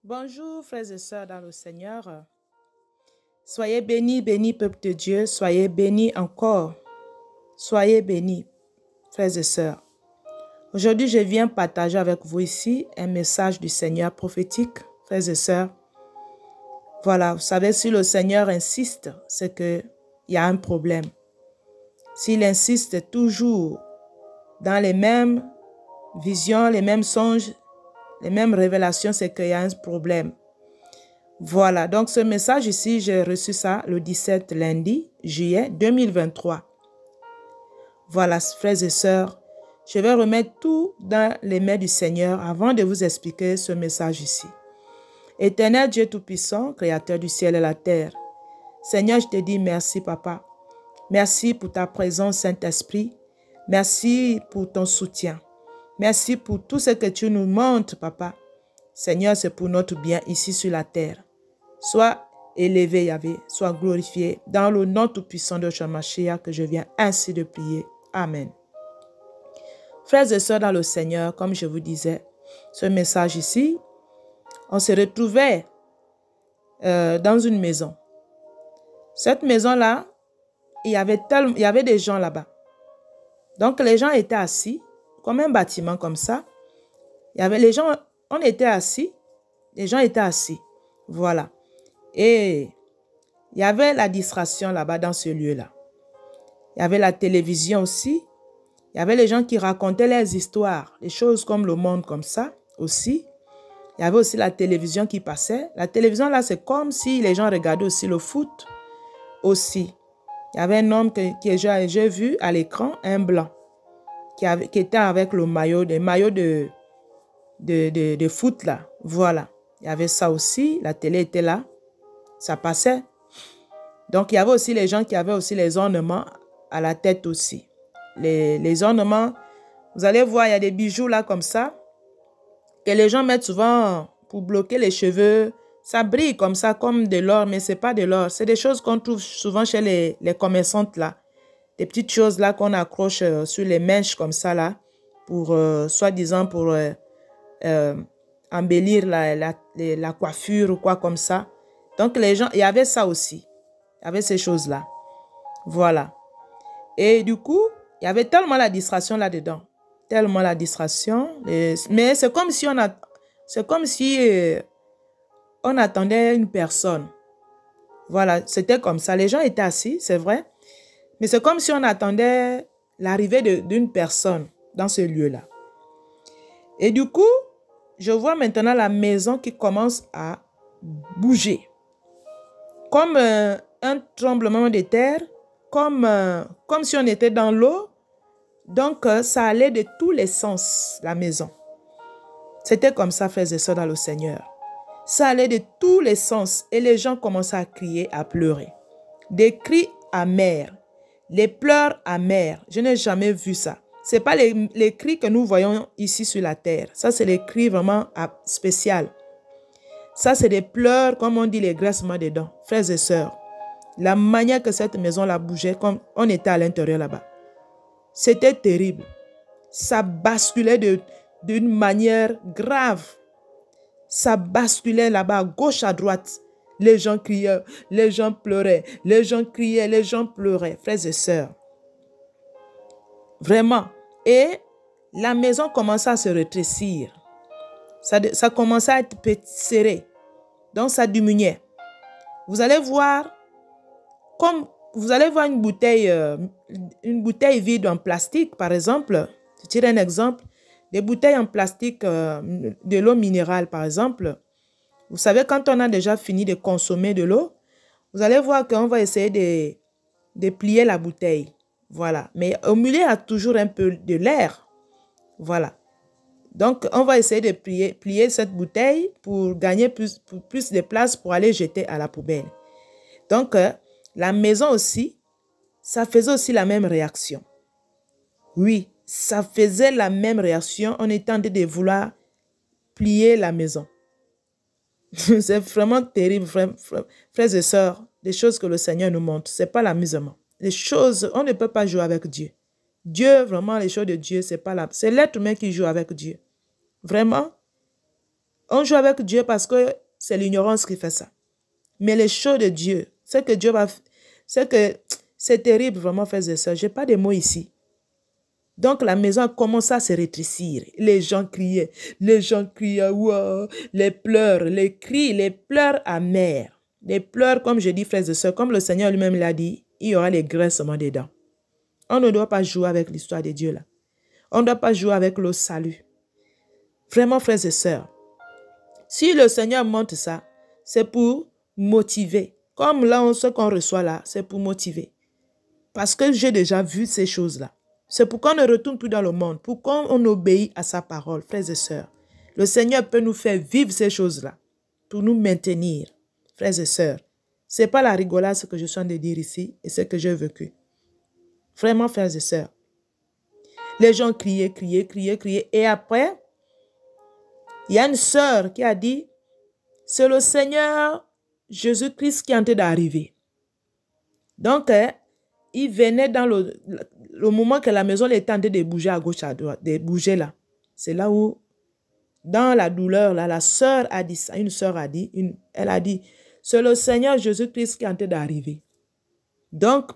Bonjour frères et sœurs dans le Seigneur. Soyez bénis, bénis peuple de Dieu. Soyez bénis encore. Soyez bénis frères et sœurs. Aujourd'hui, je viens partager avec vous ici un message du Seigneur prophétique, frères et sœurs. Voilà, vous savez, si le Seigneur insiste, c'est qu'il y a un problème. S'il insiste toujours dans les mêmes visions, les mêmes songes, les mêmes révélations, c'est qu'il y a un problème. Voilà, donc ce message ici, j'ai reçu ça le 17 lundi, juillet 2023. Voilà, frères et sœurs, je vais remettre tout dans les mains du Seigneur avant de vous expliquer ce message ici. Éternel Dieu Tout-Puissant, Créateur du ciel et la terre, Seigneur, je te dis merci, Papa. Merci pour ta présence, Saint-Esprit. Merci pour ton soutien. Merci pour tout ce que tu nous montres, Papa. Seigneur, c'est pour notre bien ici sur la terre. Sois élevé, Yahvé, sois glorifié dans le nom tout-puissant de Shemashia que je viens ainsi de prier. Amen. Frères et sœurs dans le Seigneur, comme je vous disais, ce message ici, on se retrouvait dans une maison. Cette maison-là, il y avait des gens là-bas. Donc les gens étaient assis, comme un bâtiment comme ça. Il y avait les gens, on était assis, les gens étaient assis. Voilà. Et il y avait la distraction là-bas dans ce lieu-là. Il y avait la télévision aussi. Il y avait les gens qui racontaient leurs histoires, des choses comme le monde comme ça aussi. Il y avait aussi la télévision qui passait. La télévision là, c'est comme si les gens regardaient aussi le foot aussi. Il y avait un homme que j'ai vu à l'écran, un blanc, qui était avec le maillot, des maillots de foot là. Voilà. Il y avait ça aussi. La télé était là. Ça passait. Donc, il y avait aussi les gens qui avaient aussi les ornements à la tête aussi. Les ornements, vous allez voir, il y a des bijoux là comme ça, que les gens mettent souvent pour bloquer les cheveux. Ça brille comme ça, comme de l'or, mais ce n'est pas de l'or. C'est des choses qu'on trouve souvent chez les commerçantes là. Des petites choses là qu'on accroche sur les mèches comme ça là, pour, soi-disant, pour embellir la coiffure ou quoi comme ça. Donc, les gens, il y avait ça aussi. Il y avait ces choses-là. Voilà. Et du coup, il y avait tellement la distraction là-dedans. Tellement la distraction. Mais c'est comme si on attendait une personne. Voilà, c'était comme ça. Les gens étaient assis, c'est vrai. Mais c'est comme si on attendait l'arrivée d'une personne dans ce lieu-là. Et du coup, je vois maintenant la maison qui commence à bouger. Comme un tremblement de terre, comme si on était dans l'eau. Donc, ça allait de tous les sens, la maison. C'était comme ça, frères et sœurs dans le Seigneur. Ça allait de tous les sens et les gens commençaient à crier, à pleurer. Des cris amers, les pleurs amers. Je n'ai jamais vu ça. Ce n'est pas les cris que nous voyons ici sur la terre. Ça, c'est les cris vraiment spéciaux. Ça, c'est des pleurs, comme on dit, les graissements des dents. Frères et sœurs, la manière que cette maison-là bougeait, comme on était à l'intérieur là-bas, c'était terrible. Ça basculait d'une manière grave. Ça basculait là-bas, gauche à droite. Les gens criaient, les gens pleuraient, les gens criaient, les gens pleuraient. Frères et sœurs, vraiment. Et la maison commençait à se rétrécir. Ça commençait à être serré. Donc, ça diminuait. Vous allez voir, une bouteille vide en plastique, par exemple. Je tire un exemple. Des bouteilles en plastique, de l'eau minérale, par exemple. Vous savez, quand on a déjà fini de consommer de l'eau, vous allez voir qu'on va essayer de plier la bouteille. Voilà. Mais au milieu, il y a toujours un peu de l'air. Voilà. Donc, on va essayer de plier cette bouteille pour gagner plus de place pour aller jeter à la poubelle. Donc, la maison aussi, ça faisait aussi la même réaction. Oui, ça faisait la même réaction. On était en train de vouloir plier la maison. C'est vraiment terrible, frères et sœurs, des choses que le Seigneur nous montre. Ce n'est pas l'amusement. Les choses, on ne peut pas jouer avec Dieu. Dieu, vraiment, les choses de Dieu, c'est l'être humain qui joue avec Dieu. Vraiment, On joue avec Dieu parce que c'est l'ignorance qui fait ça. Mais les choses de Dieu, c'est que Dieu va... C'est que c'est terrible vraiment, frères et sœurs. Je n'ai pas de mots ici. Donc la maison a commencé à se rétrécir. Les gens criaient, wow, les pleurs, les cris, les pleurs amers. Les pleurs, comme je dis, frères et sœurs, comme le Seigneur lui-même l'a dit, il y aura les grincements dedans. On ne doit pas jouer avec l'histoire de Dieu là. On ne doit pas jouer avec le salut. Vraiment, frères et sœurs, si le Seigneur montre ça, c'est pour motiver. Comme là, ce qu'on reçoit là, c'est pour motiver. Parce que j'ai déjà vu ces choses-là. C'est pourquoi on ne retourne plus dans le monde. Pourquoi on obéit à sa parole, frères et sœurs. Le Seigneur peut nous faire vivre ces choses-là pour nous maintenir, frères et sœurs. Ce n'est pas la rigolade ce que je suis en train de dire ici et ce que j'ai vécu. Vraiment, frères et sœurs. Les gens criaient. Et après, il y a une sœur qui a dit, c'est le Seigneur Jésus-Christ qui est en train d'arriver. Donc, il venait dans le moment que la maison était en train de bouger à gauche, à droite, de bouger là. C'est là où, dans la douleur, là, la sœur a dit ça. Une sœur a dit, elle a dit, c'est le Seigneur Jésus-Christ qui est en train d'arriver. Donc,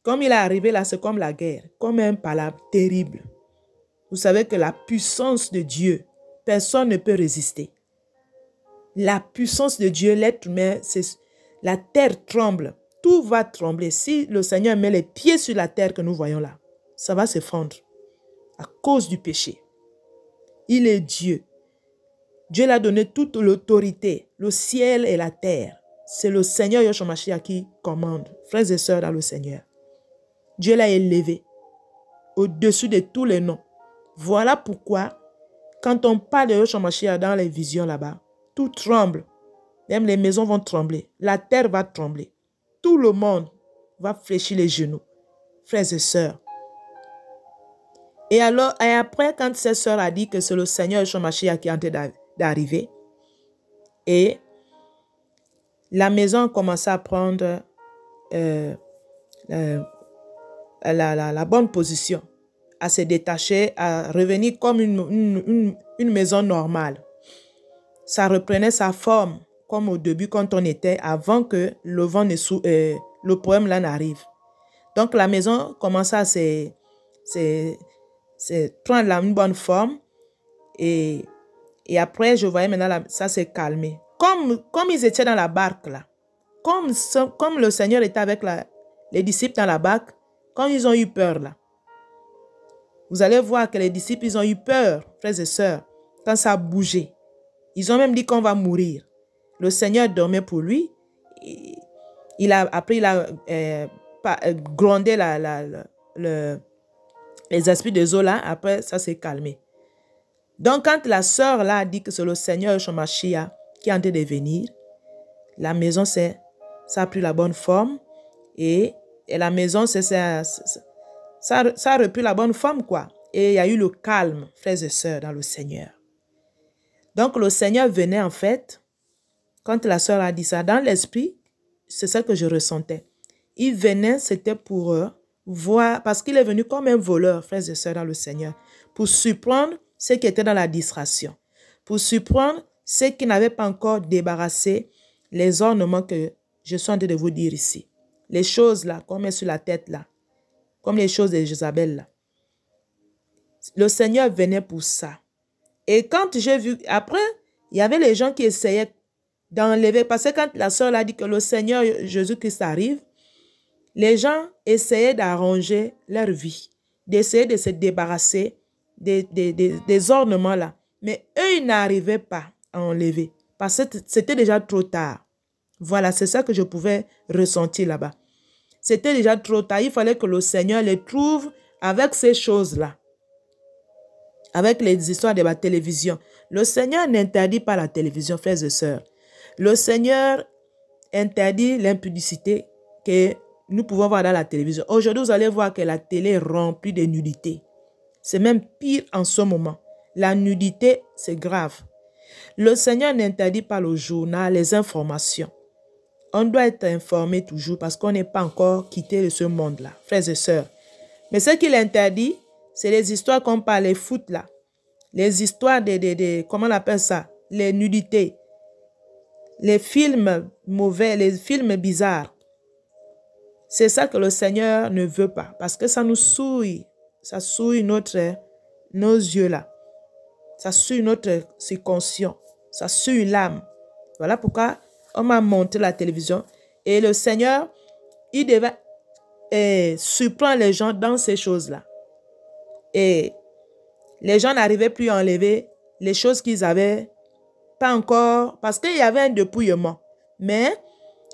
comme il est arrivé là, c'est comme la guerre, comme un palabre terrible. Vous savez que la puissance de Dieu, personne ne peut résister. La puissance de Dieu, l'être humain, la terre tremble. Tout va trembler. Si le Seigneur met les pieds sur la terre que nous voyons là, ça va se fondre à cause du péché. Il est Dieu. Dieu l'a donné toute l'autorité, le ciel et la terre. C'est le Seigneur Yahshua Mashiach qui commande. Frères et sœurs dans le Seigneur. Dieu l'a élevé au-dessus de tous les noms. Voilà pourquoi, quand on parle de Yahshua Mashiach dans les visions là-bas, tout tremble. Même les maisons vont trembler. La terre va trembler. Tout le monde va fléchir les genoux. Frères et sœurs. Et après, quand cette sœur a dit que c'est le Seigneur Yahshua Mashiach qui est en train d'arriver, et la maison a commencé à prendre la bonne position, à se détacher, à revenir comme une maison normale. Ça reprenait sa forme, comme au début quand on était, avant que le vent le problème là n'arrive. Donc la maison commençait à prendre une bonne forme. Et après, je voyais maintenant, ça s'est calmé. Comme ils étaient dans la barque là, comme le Seigneur était avec les disciples dans la barque, quand ils ont eu peur là, vous allez voir que les disciples, ils ont eu peur, frères et sœurs, quand ça a bougé. Ils ont même dit qu'on va mourir. Le Seigneur dormait pour lui. Après, il a grondé les esprits des eaux là. Après, ça s'est calmé. Donc, quand la sœur là a dit que c'est le Seigneur Yahshua Mashiach qui est en train de venir, la maison, ça a pris la bonne forme. Et la maison, ça a repris la bonne forme, quoi. Et il y a eu le calme, frères et sœurs, dans le Seigneur. Donc, le Seigneur venait, en fait, quand la sœur a dit ça, dans l'esprit, c'est ça que je ressentais. Il venait, c'était pour voir, parce qu'il est venu comme un voleur, frères et sœurs, dans le Seigneur, pour surprendre ceux qui étaient dans la distraction, pour surprendre ceux qui n'avaient pas encore débarrassé les ornements que je suis en train de vous dire ici. Les choses là, qu'on met sur la tête là, comme les choses de Jézabel là. Le Seigneur venait pour ça. Et quand j'ai vu, après, il y avait les gens qui essayaient d'enlever, parce que quand la sœur a dit que le Seigneur Jésus-Christ arrive, les gens essayaient d'arranger leur vie, d'essayer de se débarrasser des ornements là. Mais eux, ils n'arrivaient pas à enlever, parce que c'était déjà trop tard. Voilà, c'est ça que je pouvais ressentir là-bas. C'était déjà trop tard. Il fallait que le Seigneur les trouve avec ces choses-là. Avec les histoires de la télévision. Le Seigneur n'interdit pas la télévision, frères et sœurs. Le Seigneur interdit l'impudicité que nous pouvons voir dans la télévision. Aujourd'hui, vous allez voir que la télé est remplie de nudité. C'est même pire en ce moment. La nudité, c'est grave. Le Seigneur n'interdit pas le journal, les informations. On doit être informé toujours parce qu'on n'est pas encore quitté de ce monde-là, frères et sœurs. Mais ce qu'il interdit, c'est les histoires qu'on parle, les foot là. Les histoires comment on appelle ça? les nudités, les films mauvais, les films bizarres. C'est ça que le Seigneur ne veut pas, parce que ça nous souille. Ça souille nos yeux là. Ça souille notre subconscient. Ça souille l'âme. Voilà pourquoi on m'a montré la télévision. Et le Seigneur, il devait surprendre les gens dans ces choses-là. Et les gens n'arrivaient plus à enlever les choses qu'ils avaient pas encore, parce qu'il y avait un dépouillement. Mais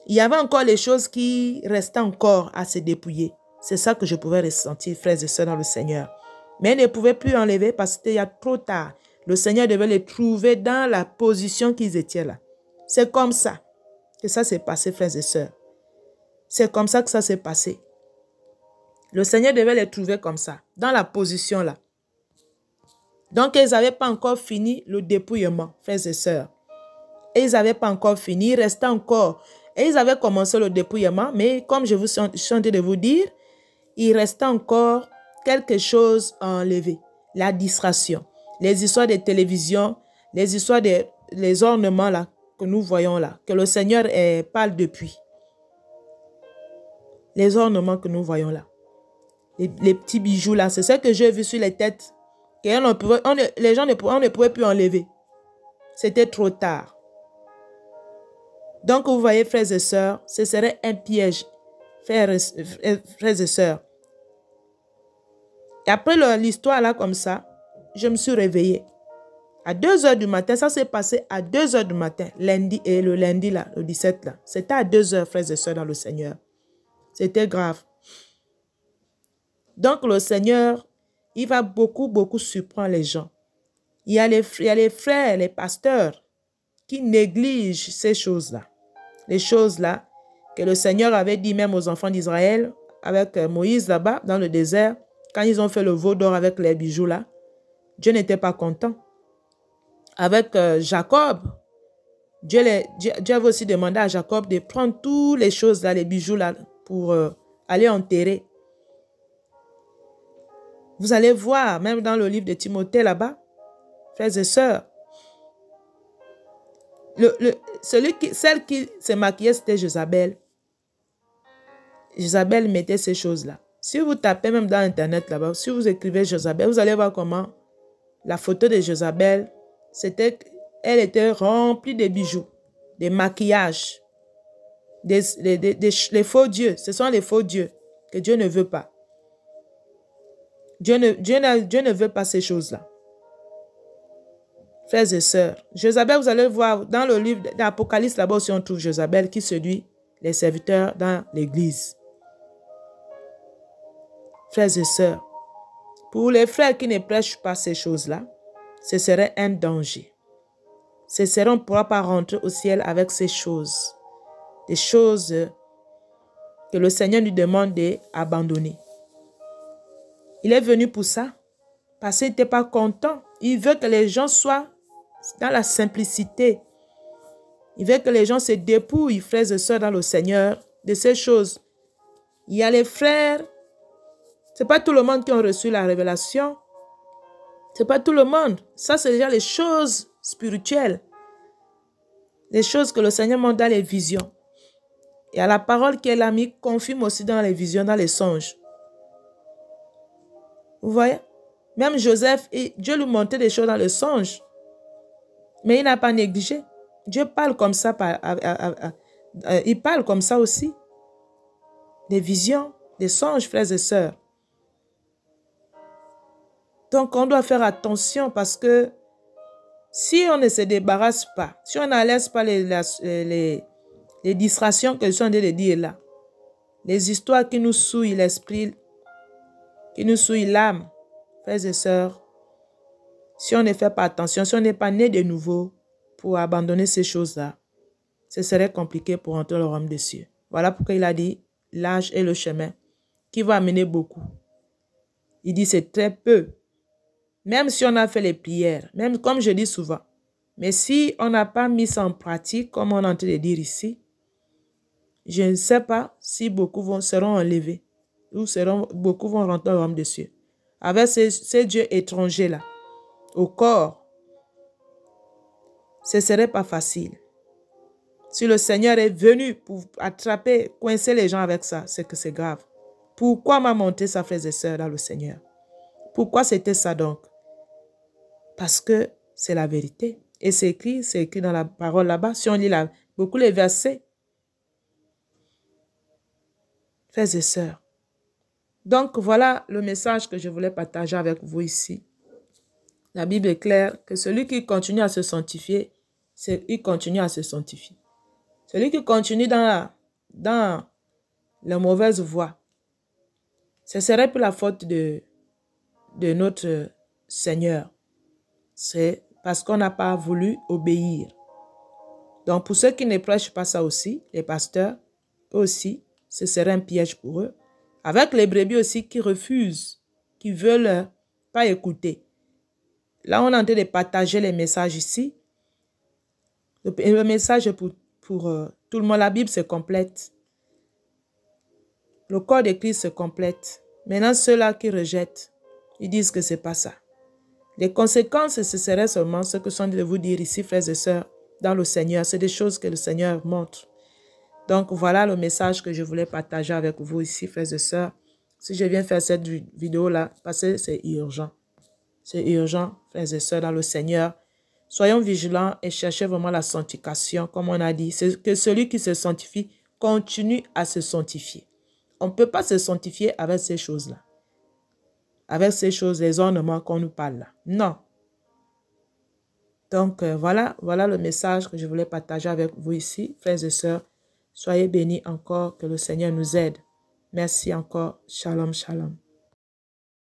il y avait encore les choses qui restaient encore à se dépouiller. C'est ça que je pouvais ressentir, frères et sœurs, dans le Seigneur. Mais ils ne pouvaient plus enlever parce qu'il y a trop tard. Le Seigneur devait les trouver dans la position qu'ils étaient là. C'est comme ça que ça s'est passé, frères et sœurs. C'est comme ça que ça s'est passé. Le Seigneur devait les trouver comme ça, dans la position là. Donc, ils n'avaient pas encore fini le dépouillement, frères et sœurs. Et ils n'avaient pas encore fini, il restait encore. Et ils avaient commencé le dépouillement, mais comme je suis en train de vous dire, il restait encore quelque chose à enlever. La distraction, les histoires de télévision, les histoires les ornements là, que nous voyons là, que le Seigneur parle depuis. Les ornements que nous voyons là. Les petits bijoux là, c'est ce que j'ai vu sur les têtes. Les gens ne pouvaient plus enlever. C'était trop tard. Donc, vous voyez, frères et sœurs, ce serait un piège, frères et sœurs. Et après l'histoire là, comme ça, je me suis réveillée. À 2 heures du matin, ça s'est passé à 2 heures du matin, le lundi là, le 17 là. C'était à 2 heures, frères et sœurs, dans le Seigneur. C'était grave. Donc, le Seigneur, il va beaucoup surprendre les gens. Il y a les frères, les pasteurs qui négligent ces choses-là. Les choses-là que le Seigneur avait dit même aux enfants d'Israël avec Moïse là-bas dans le désert, quand ils ont fait le veau d'or avec les bijoux là, Dieu n'était pas content. Avec Jacob, Dieu avait aussi demandé à Jacob de prendre toutes les choses là, les bijoux là, pour aller enterrer. Vous allez voir, même dans le livre de Timothée là-bas, frères et sœurs, celle qui se maquillait, c'était Jézabel. Jézabel mettait ces choses-là. Si vous tapez même dans Internet là-bas, si vous écrivez Jézabel, vous allez voir comment la photo de Jézabel, elle était remplie de bijoux, de maquillages, les faux dieux. Ce sont les faux dieux que Dieu ne veut pas. Dieu ne veut pas ces choses-là. Frères et sœurs, Jézabel, vous allez voir dans le livre d'Apocalypse, là-bas aussi on trouve Jézabel qui séduit les serviteurs dans l'église. Frères et sœurs, pour les frères qui ne prêchent pas ces choses-là, ce serait un danger. On ne pourra pas rentrer au ciel avec ces choses. Des choses que le Seigneur nous demande d'abandonner. Il est venu pour ça, parce qu'il n'était pas content. Il veut que les gens soient dans la simplicité. Il veut que les gens se dépouillent, frères et sœurs, dans le Seigneur, de ces choses. Il y a les frères, ce n'est pas tout le monde qui a reçu la révélation. Ce n'est pas tout le monde. Ça, c'est déjà les choses spirituelles. Les choses que le Seigneur montre dans les visions. Et à la parole qu'elle a mis, confirme aussi dans les visions, dans les songes. Vous voyez? Même Joseph, Dieu lui montrait des choses dans le songe. Mais il n'a pas négligé. Dieu parle comme ça. Il parle comme ça aussi. Des visions, des songes, frères et sœurs. Donc, on doit faire attention parce que si on ne se débarrasse pas, si on ne laisse pas les distractions que je suis en train de dire là, les histoires qui nous souillent l'esprit, qui nous souillent l'âme, frères et sœurs, si on ne fait pas attention, si on n'est pas né de nouveau pour abandonner ces choses-là, ce serait compliqué pour entrer au royaume des cieux. Voilà pourquoi il a dit l'âge et le chemin qui va amener beaucoup. Il dit c'est très peu. Même si on a fait les prières, même comme je dis souvent, mais si on n'a pas mis ça en pratique, comme on est en train de dire ici, je ne sais pas si beaucoup seront enlevés ou beaucoup vont rentrer au royaume des cieux. Avec ces dieux étrangers-là, au corps. ce ne serait pas facile. Si le Seigneur est venu pour attraper, coincer les gens avec ça, c'est que c'est grave. Pourquoi m'a monté ça, frères et sœurs, dans le Seigneur? Pourquoi c'était ça donc? Parce que c'est la vérité. Et c'est écrit dans la parole là-bas. Si on lit beaucoup les versets, frères et sœurs. Donc voilà le message que je voulais partager avec vous ici. La Bible est claire que celui qui continue à se sanctifier, il continue à se sanctifier. Celui qui continue dans la mauvaise voie, ce serait pour la faute de notre Seigneur. C'est parce qu'on n'a pas voulu obéir. Donc pour ceux qui ne prêchent pas ça aussi, les pasteurs aussi, ce serait un piège pour eux. Avec les brebis aussi qui refusent, qui ne veulent pas écouter. Là, on est en train de partager les messages ici. Le message pour tout le monde, la Bible se complète. Le corps de Christ se complète. Maintenant, ceux-là qui rejettent, ils disent que ce n'est pas ça. Les conséquences, ce serait seulement ce que sont de vous dire ici, frères et sœurs, dans le Seigneur. C'est des choses que le Seigneur montre. Donc, voilà le message que je voulais partager avec vous ici, frères et sœurs. Si je viens faire cette vidéo-là, parce que c'est urgent. C'est urgent, frères et sœurs, dans le Seigneur. Soyons vigilants et cherchez vraiment la sanctification, comme on a dit. C'est que celui qui se sanctifie continue à se sanctifier. On ne peut pas se sanctifier avec ces choses-là. Avec ces choses, les ornements qu'on nous parle là. Non. Donc, voilà le message que je voulais partager avec vous ici, frères et sœurs. Soyez bénis encore, que le Seigneur nous aide. Merci encore. Shalom, shalom.